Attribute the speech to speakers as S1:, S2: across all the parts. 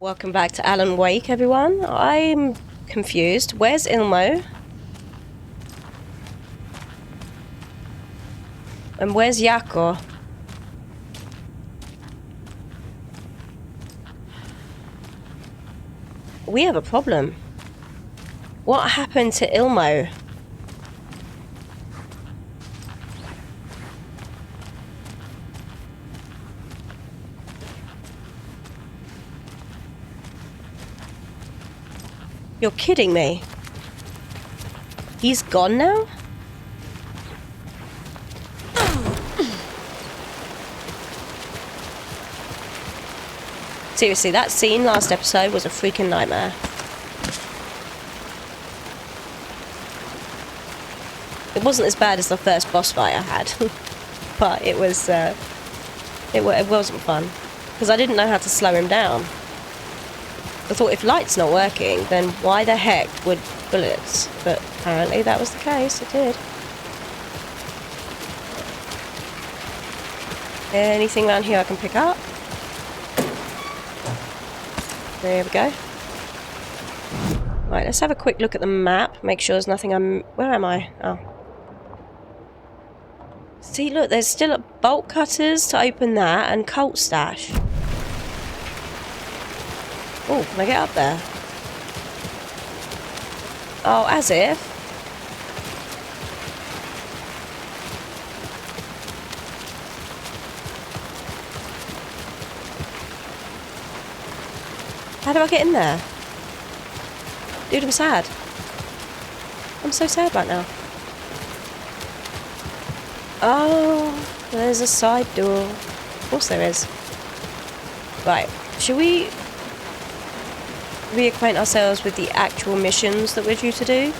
S1: Welcome back to Alan Wake, everyone. I'm confused. Where's Ilmo? And where's Yako? We have a problem. What happened to Ilmo? You're kidding me. He's gone now? Seriously, that scene last episode was a freaking nightmare. It wasn't as bad as the first boss fight I had, but it was, it wasn't fun, because I didn't know how to slow him down. I thought if light's not working, then why the heck would bullets? But apparently that was the case, it did. Anything around here I can pick up? There we go. Right, let's have a quick look at the map, make sure there's nothing where am I? Oh. See, look, there's still bolt cutters to open that, and cult stash. Oh, can I get up there? Oh, as if. How do I get in there? Dude, I'm sad. I'm so sad right now. Oh, there's a side door. Of course there is. Right, should we reacquaint ourselves with the actual missions that we're due to do?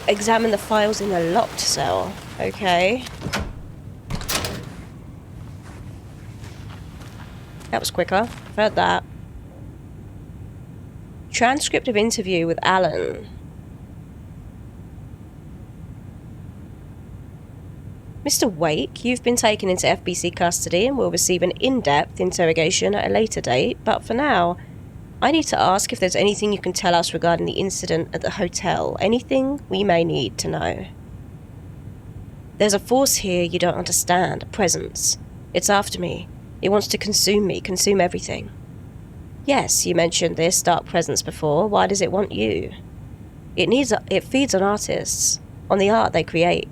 S1: Examine the files in the locked cell. Okay. That was quicker. I've heard that. Transcript of interview with Alan. Mr. Wake, you've been taken into FBC custody and will receive an in-depth interrogation at a later date, but for now, I need to ask if there's anything you can tell us regarding the incident at the hotel. Anything we may need to know. There's a force here you don't understand, a presence. It's after me. It wants to consume me, consume everything. Yes, you mentioned this dark presence before. Why does it want you? It feeds on artists, on the art they create.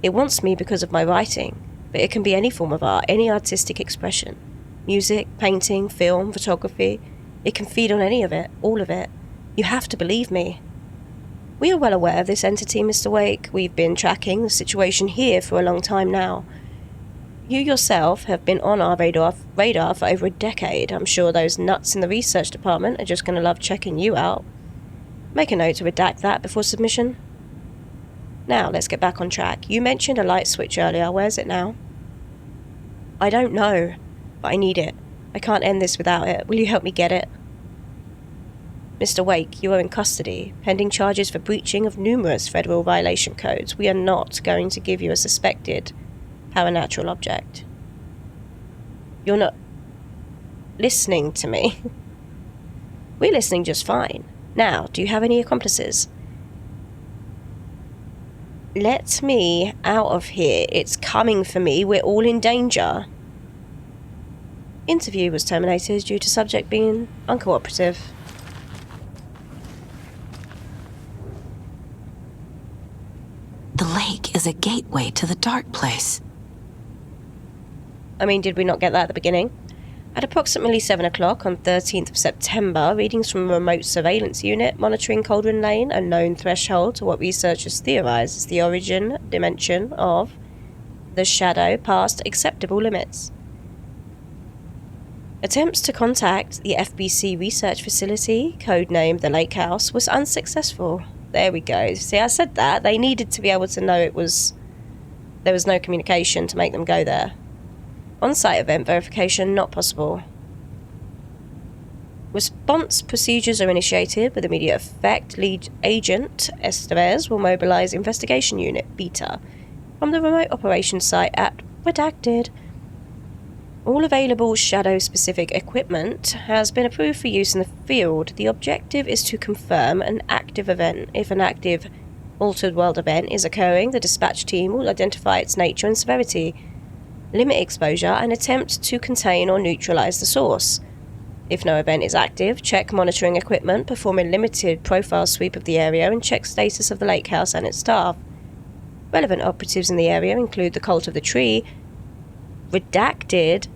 S1: It wants me because of my writing, but it can be any form of art, any artistic expression. Music, painting, film, photography. It can feed on any of it, all of it. You have to believe me. We are well aware of this entity, Mr. Wake. We've been tracking the situation here for a long time now. You yourself have been on our radar for over a decade. I'm sure those nuts in the research department are just going to love checking you out. Make a note to redact that before submission. Now, let's get back on track. You mentioned a light switch earlier. Where's it now? I don't know, but I need it. I can't end this without it. Will you help me get it? Mr. Wake, you are in custody, pending charges for breaching of numerous federal violation codes. We are not going to give you a suspected paranatural object. You're not listening to me. We're listening just fine. Now, do you have any accomplices? Let me out of here. It's coming for me. We're all in danger. Interview was terminated due to subject being uncooperative.
S2: The lake is a gateway to the dark place.
S1: I mean, did we not get that at the beginning? At approximately 7 o'clock on 13th of September, readings from a remote surveillance unit monitoring Cauldron Lane, a known threshold to what researchers theorize is the origin dimension of the shadow, passed acceptable limits. Attempts to contact the FBC research facility, codenamed the Lake House, was unsuccessful. There we go. See, I said that. They needed to be able to know there was no communication to make them go there. On-site event verification not possible. Response procedures are initiated with immediate effect. Lead agent Estevez will mobilize investigation unit Beta from the remote operations site at redacted. All available shadow-specific equipment has been approved for use in the field. The objective is to confirm an active event. If an active altered world event is occurring, the dispatch team will identify its nature and severity, limit exposure, and attempt to contain or neutralize the source. If no event is active, check monitoring equipment, perform a limited profile sweep of the area, and check status of the lake house and its staff. Relevant operatives in the area include the Cult of the Tree, Redacted,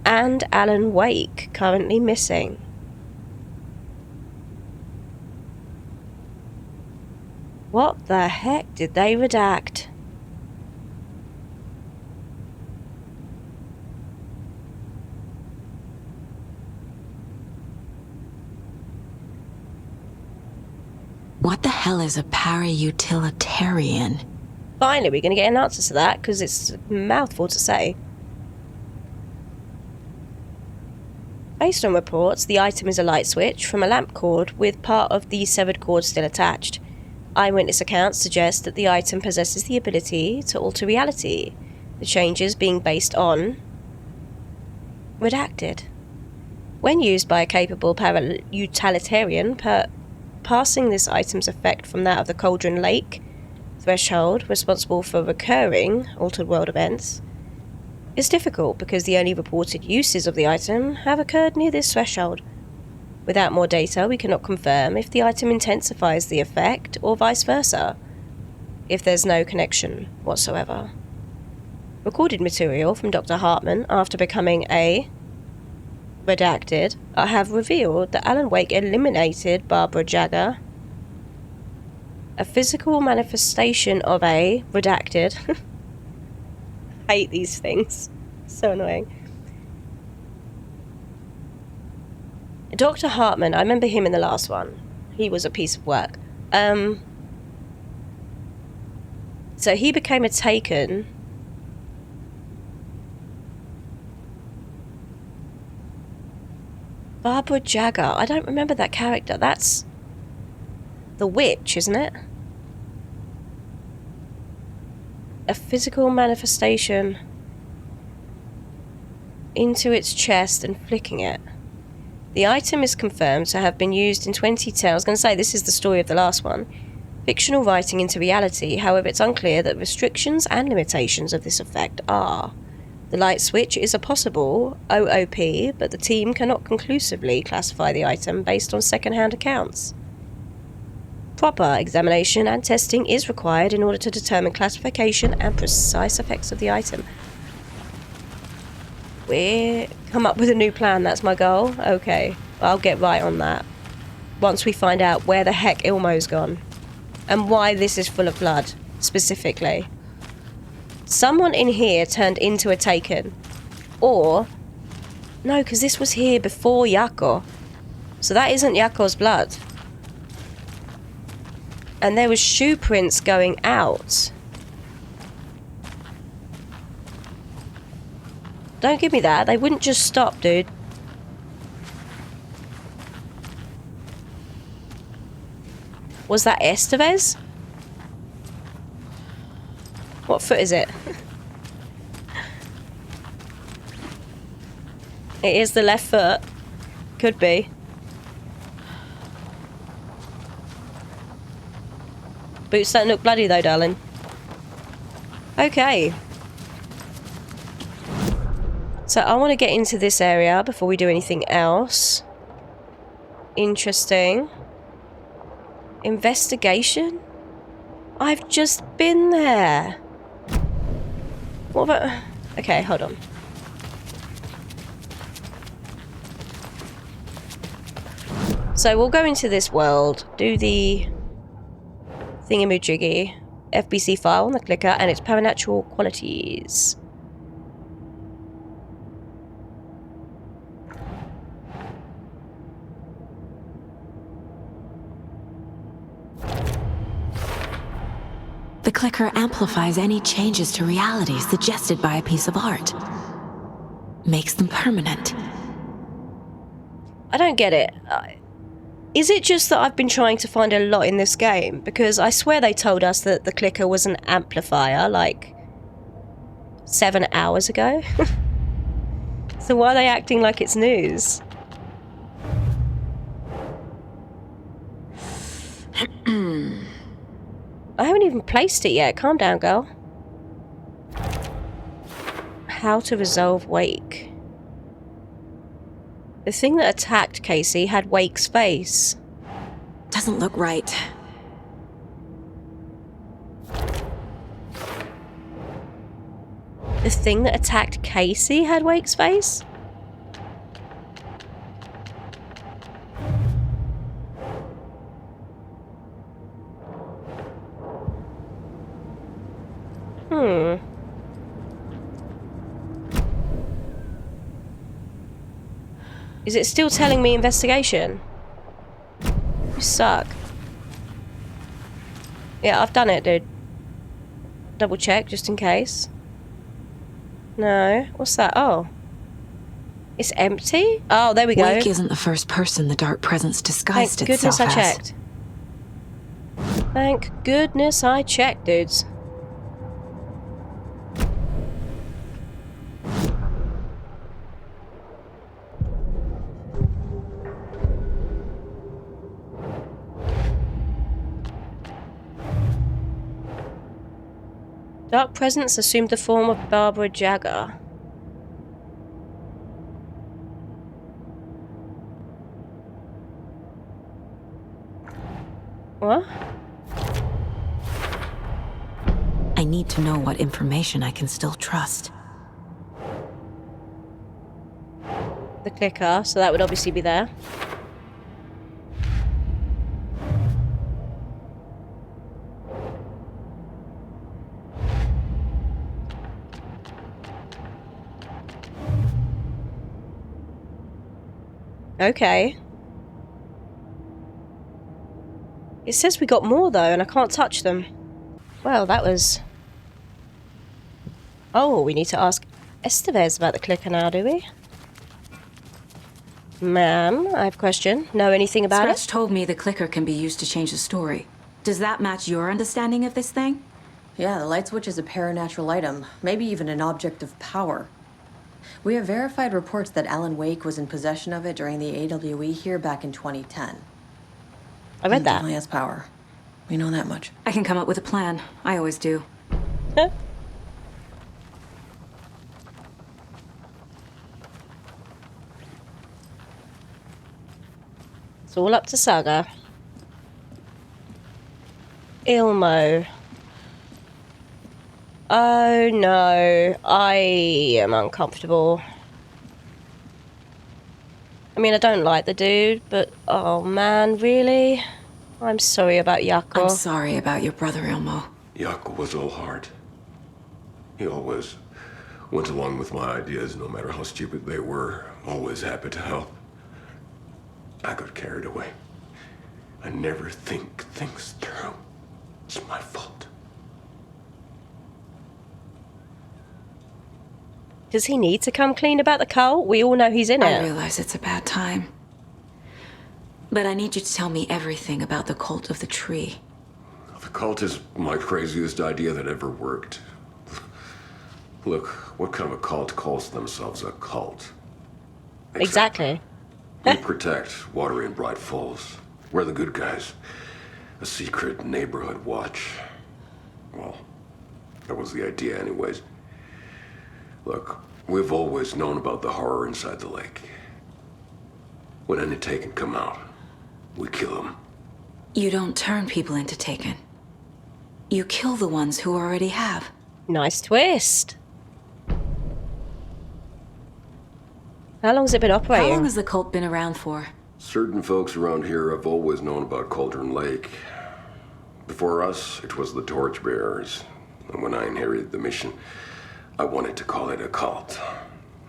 S1: and Alan Wake, currently missing. What the heck did they redact?
S2: What the hell is a para-utilitarian?
S1: Finally, we're going to get an answer to that, because it's a mouthful to say. Based on reports, the item is a light switch from a lamp cord with part of the severed cord still attached. Eyewitness accounts suggest that the item possesses the ability to alter reality, the changes being based on Redacted. When used by a capable para-utilitarian, passing this item's effect from that of the Cauldron Lake threshold, responsible for recurring altered world events, is difficult because the only reported uses of the item have occurred near this threshold. Without more data, we cannot confirm if the item intensifies the effect or vice versa, if there's no connection whatsoever. Recorded material from Dr. Hartman after becoming a Redacted have revealed that Alan Wake eliminated Barbara Jagger, a physical manifestation of a Redacted. Hate these things. So annoying. Dr. Hartman, I remember him in the last one. He was a piece of work. So he became a Taken. Barbara Jagger. I don't remember that character. That's the witch, isn't it? A physical manifestation into its chest and flicking it. The item is confirmed to have been used in 2010. I was going to say, this is the story of the last one. Fictional writing into reality. However, it's unclear that restrictions and limitations of this effect are. The light switch is a possible OOP, but the team cannot conclusively classify the item based on second-hand accounts. Proper examination and testing is required in order to determine classification and precise effects of the item. We come up with a new plan, that's my goal. Okay, I'll get right on that. Once we find out where the heck Ilmo's gone. And why this is full of blood, specifically. Someone in here turned into a Taken. Or... no, because this was here before Yako. So that isn't Yako's blood. And there was shoe prints going out. Don't give me that. They wouldn't just stop, dude. Was that Estevez? What foot is it? It is the left foot. Could be. Boots don't look bloody though, darling. Okay. So I want to get into this area before we do anything else. Interesting. Investigation? I've just been there. What about... okay, hold on. So we'll go into this world, do the thingamajiggy, FBC file on the clicker, and its paranatural qualities.
S2: The clicker amplifies any changes to reality suggested by a piece of art. Makes them permanent.
S1: I don't get it. Is it just that I've been trying to find a lot in this game? Because I swear they told us that the clicker was an amplifier, like 7 hours ago. So why are they acting like it's news? I haven't even placed it yet. Calm down, girl. How to resolve Wake. The thing that attacked Casey had Wake's face.
S2: Doesn't look right.
S1: The thing that attacked Casey had Wake's face? Is it still telling me investigation? You suck. Yeah, I've done it, dude. Double check, just in case. No. What's that? Oh. It's empty? Oh, there we go.
S2: Wake isn't the first person the dark presence disguised
S1: Thank goodness
S2: itself
S1: I
S2: as.
S1: checked. Thank goodness I checked, dudes. Dark presence assumed the form of Barbara Jagger. What?
S2: I need to know what information I can still trust.
S1: The clicker, so that would obviously be there. Okay. It says we got more though, and I can't touch them. Well, that was... Oh, we need to ask Estevez about the clicker now, do we? Ma'am, I have a question. Know anything about
S2: Scratch
S1: it?
S2: told me the clicker can be used to change the story. Does that match your understanding of this thing?
S3: Yeah, the light switch is a paranatural item, maybe even an object of power. We have verified reports that Alan Wake was in possession of it during the AWE here back in 2010.
S1: I read
S3: It
S1: that.
S3: definitely has power. We know that much.
S2: I can come up with a plan. I always do.
S1: It's all up to Saga. Ilmo. Oh no, I am uncomfortable. I mean, I don't like the dude, but oh man, really? I'm sorry about Yako.
S2: I'm sorry about your brother, Ilmo.
S4: Yako was all heart. He always went along with my ideas, no matter how stupid they were. Always happy to help. I got carried away. I never think things through. It's my fault.
S1: Does he need to come clean about the cult? We all know he's in
S2: I
S1: it.
S2: realize it's a bad time. But I need you to tell me everything about the cult of the tree.
S4: The cult is my craziest idea that ever worked. Look, what kind of a cult calls themselves a cult?
S1: Exactly.
S4: We protect Water in Bright Falls. We're the good guys. A secret neighborhood watch. Well, that was the idea anyways. Look, we've always known about the horror inside the lake. When any Taken come out, we kill them.
S2: You don't turn people into Taken. You kill the ones who already have.
S1: Nice twist. How long has it been operating?
S2: How long has the cult been around for?
S4: Certain folks around here have always known about Cauldron Lake. Before us, it was the Torchbearers. And when I inherited the mission, I wanted to call it a cult.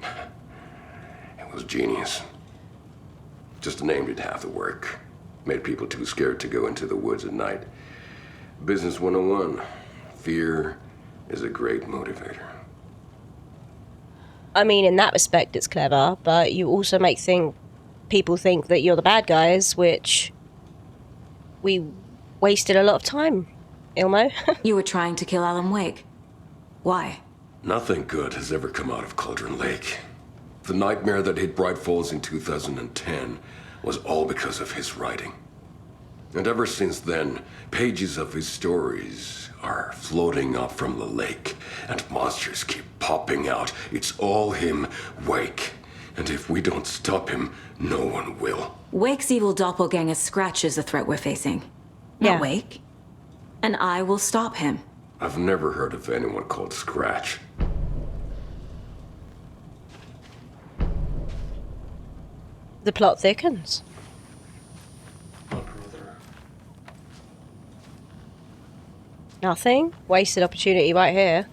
S4: It was genius. Just a name did half the work. Made people too scared to go into the woods at night. Business 101. Fear is a great motivator.
S1: I mean, in that respect, it's clever, but you also make people think that you're the bad guys, which we wasted a lot of time, Ilmo.
S2: You were trying to kill Alan Wake. Why?
S4: Nothing good has ever come out of Cauldron Lake. The nightmare that hit Bright Falls in 2010 was all because of his writing. And ever since then, pages of his stories are floating up from the lake, and monsters keep popping out. It's all him, Wake. And if we don't stop him, no one will.
S2: Wake's evil doppelganger Scratch is the threat we're facing. Not Wake. And I will stop him.
S4: I've never heard of anyone called Scratch.
S1: The plot thickens. Nothing? Wasted opportunity right here.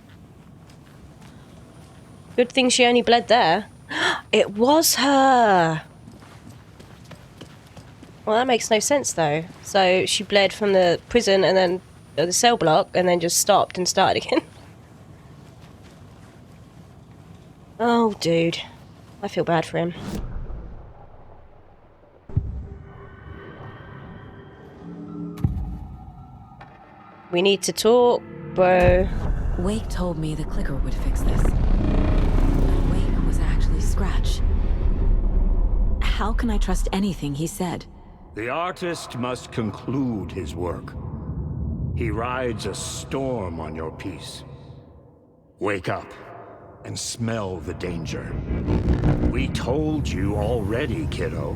S1: Good thing she only bled there. It was her! Well, that makes no sense, though. So she bled from the prison and then the cell block and then just stopped and started again. Oh, dude. I feel bad for him. We need to talk, bro.
S2: Wake told me the clicker would fix this. But Wake was actually Scratch. How can I trust anything he said?
S5: The artist must conclude his work. He rides a storm on your piece. Wake up and smell the danger. We told you already, kiddo.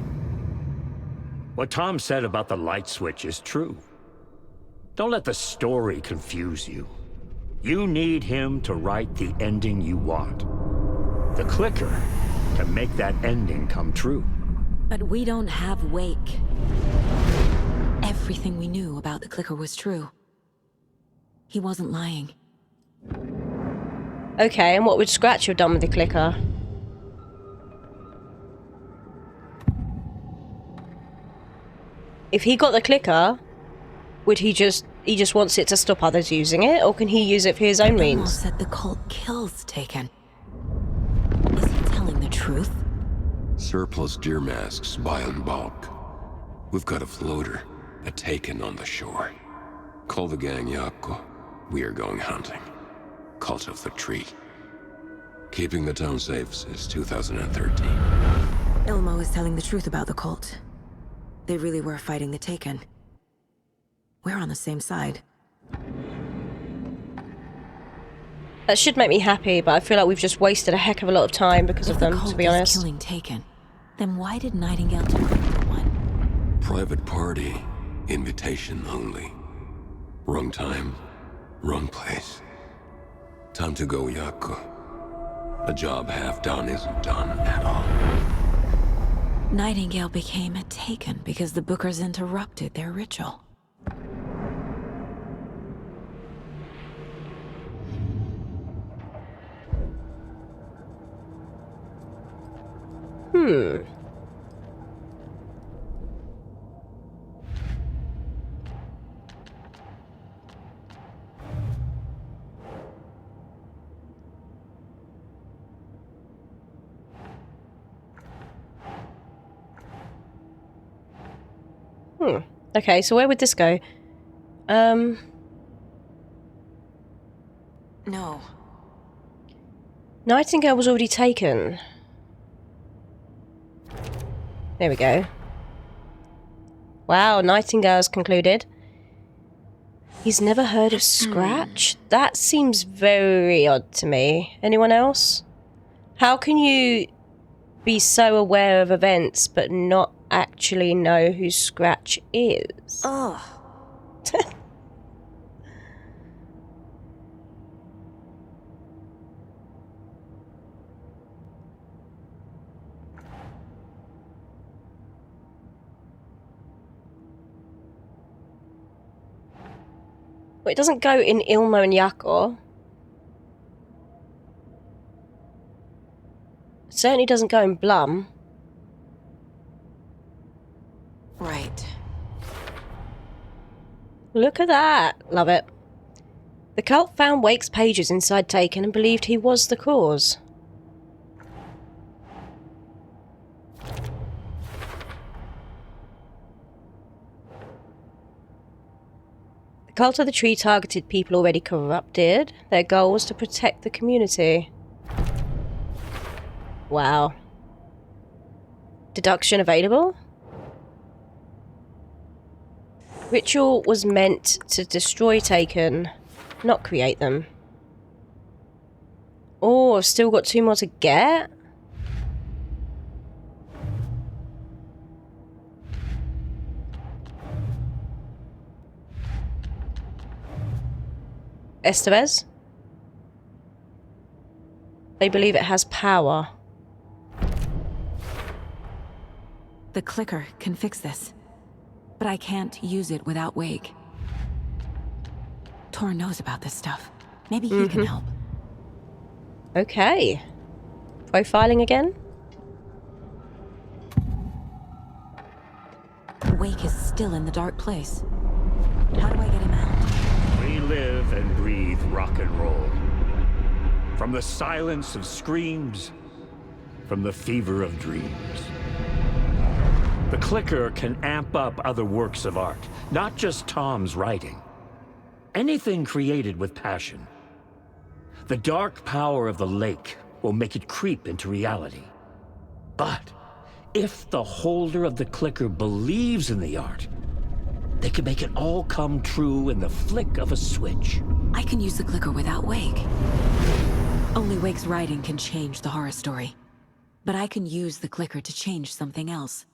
S5: What Tom said about the light switch is true. Don't let the story confuse you. You need him to write the ending you want. The clicker can make that ending come true.
S2: But we don't have Wake. Everything we knew about the clicker was true. He wasn't lying.
S1: Okay, and what would Scratch have done with the clicker? If he got the clicker, would he just wants it to stop others using it, or can he use it for his own
S2: Elmo
S1: means?
S2: said the cult kills Taken. Is he telling the truth?
S4: Surplus deer masks buy in bulk. We've got a floater, a Taken on the shore. Call the gang Yako. We are going hunting. Cult of the Tree. Keeping the town safe since 2013.
S2: Elmo is telling the truth about the cult. They really were fighting the Taken. We're on the same side.
S1: That should make me happy, but I feel like we've just wasted a heck of a lot of time because of them, to be honest.
S2: If the cult is killing Taken, then why did Nightingale talk to one?
S4: Private party. Invitation only. Wrong time. Wrong place. Time to go, Yako. A job half done isn't done at all.
S2: Nightingale became a Taken because the Bookers interrupted their ritual.
S1: Okay, so where would this go?
S2: No.
S1: Nightingale was already taken. There we go. Wow, Nightingale's concluded. He's never heard of Scratch? That seems very odd to me. Anyone else? How can you be so aware of events but not actually know who Scratch is?
S2: Ugh.
S1: Well, it doesn't go in Ilmo and Yako. It certainly doesn't go in Blum.
S2: Right.
S1: Look at that. Love it. The cult found Wake's pages inside Taken and believed he was the cause. The cult of the tree targeted people already corrupted. Their goal was to protect the community. Wow. Deduction available. Ritual was meant to destroy Taken, not create them. Oh, I've still got 2 more to get? Estevez? They believe it has power.
S2: The clicker can fix this, but I can't use it without Wake. Tor knows about this stuff. Maybe he can help.
S1: Okay. Profiling again?
S2: Wake is still in the dark place. How do I get him out?
S5: We live and breathe rock and roll. From the silence of screams, from the fever of dreams. The clicker can amp up other works of art, not just Tom's writing. Anything created with passion. The dark power of the lake will make it creep into reality. But if the holder of the clicker believes in the art, they can make it all come true in the flick of a switch.
S2: I can use the clicker without Wake. Only Wake's writing can change the horror story. But I can use the clicker to change something else.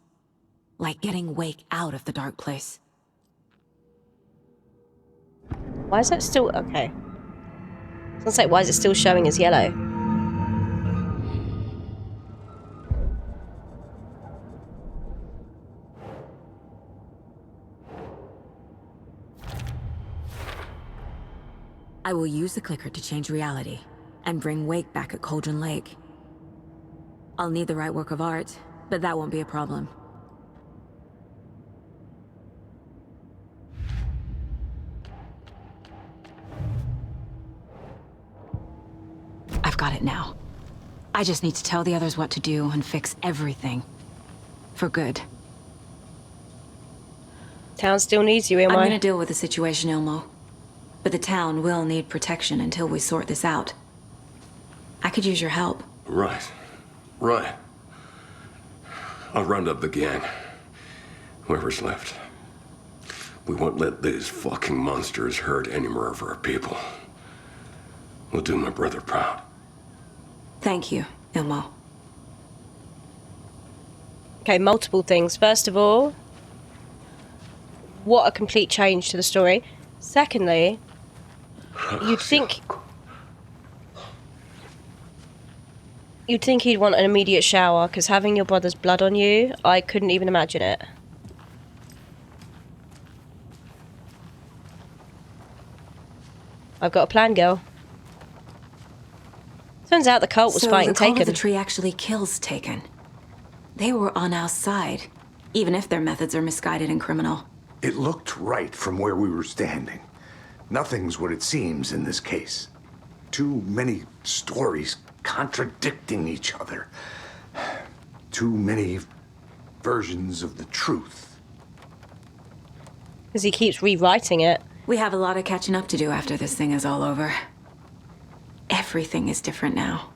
S2: Like getting Wake out of the dark place.
S1: Why is that still... okay. I was gonna say, why is it still showing as yellow?
S2: I will use the clicker to change reality and bring Wake back at Cauldron Lake. I'll need the right work of art, but that won't be a problem. I've got it now. I just need to tell the others what to do and fix everything. For good.
S1: Town still needs you,
S2: I'm
S1: Ilmo.
S2: gonna deal with the situation, Ilmo. But the town will need protection until we sort this out. I could use your help.
S4: Right. Right. I'll round up the gang. Whoever's left. We won't let these fucking monsters hurt any more of our people. We'll do my brother proud.
S2: Thank you, Ilmo.
S1: Okay, multiple things. First of all, what a complete change to the story. Secondly, you'd think he'd want an immediate shower, because having your brother's blood on you, I couldn't even imagine it. I've got a plan, girl. Turns out the cult was fighting
S2: the cult
S1: Taken.
S2: of the tree actually kills Taken. They were on our side, even if their methods are misguided and criminal.
S6: It looked right from where we were standing. Nothing's what it seems in this case. Too many stories contradicting each other. Too many versions of the truth.
S1: Because he keeps rewriting it.
S2: We have a lot of catching up to do after this thing is all over. Everything is different now.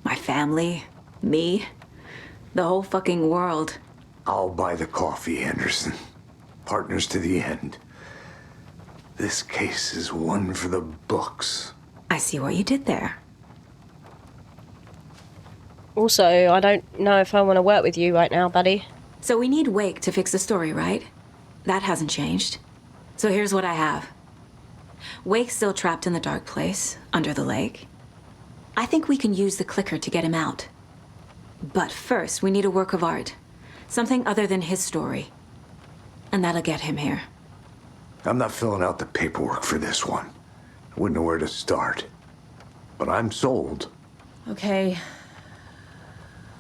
S2: My family, me, the whole fucking world.
S6: I'll buy the coffee, Anderson. Partners to the end. This case is one for the books.
S2: I see what you did there.
S1: Also, I don't know if I want to work with you right now, buddy.
S2: So we need Wake to fix the story, right? That hasn't changed. So here's what I have. Wake's still trapped in the dark place, under the lake. I think we can use the clicker to get him out. But first, we need a work of art. Something other than his story. And that'll get him here.
S6: I'm not filling out the paperwork for this one. I wouldn't know where to start. But I'm sold.
S3: Okay.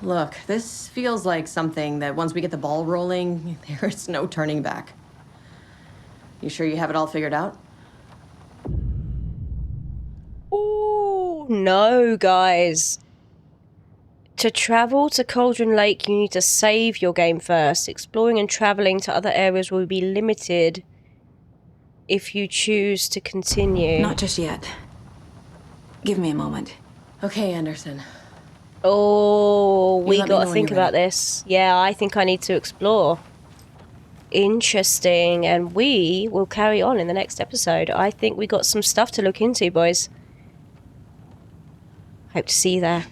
S3: Look, this feels like something that once we get the ball rolling, there's no turning back. You sure you have it all figured out?
S1: Oh, no, guys. To travel to Cauldron Lake, you need to save your game first. Exploring and traveling to other areas will be limited if you choose to continue.
S2: Not just yet. Give me a moment.
S3: Okay, Anderson.
S1: Oh, we
S3: let me
S1: got
S3: know
S1: to
S3: when
S1: think
S3: you're
S1: about
S3: ready.
S1: this. Yeah, I think I need to explore. Interesting. And we will carry on in the next episode. I think we got some stuff to look into, boys. Hope to see you there.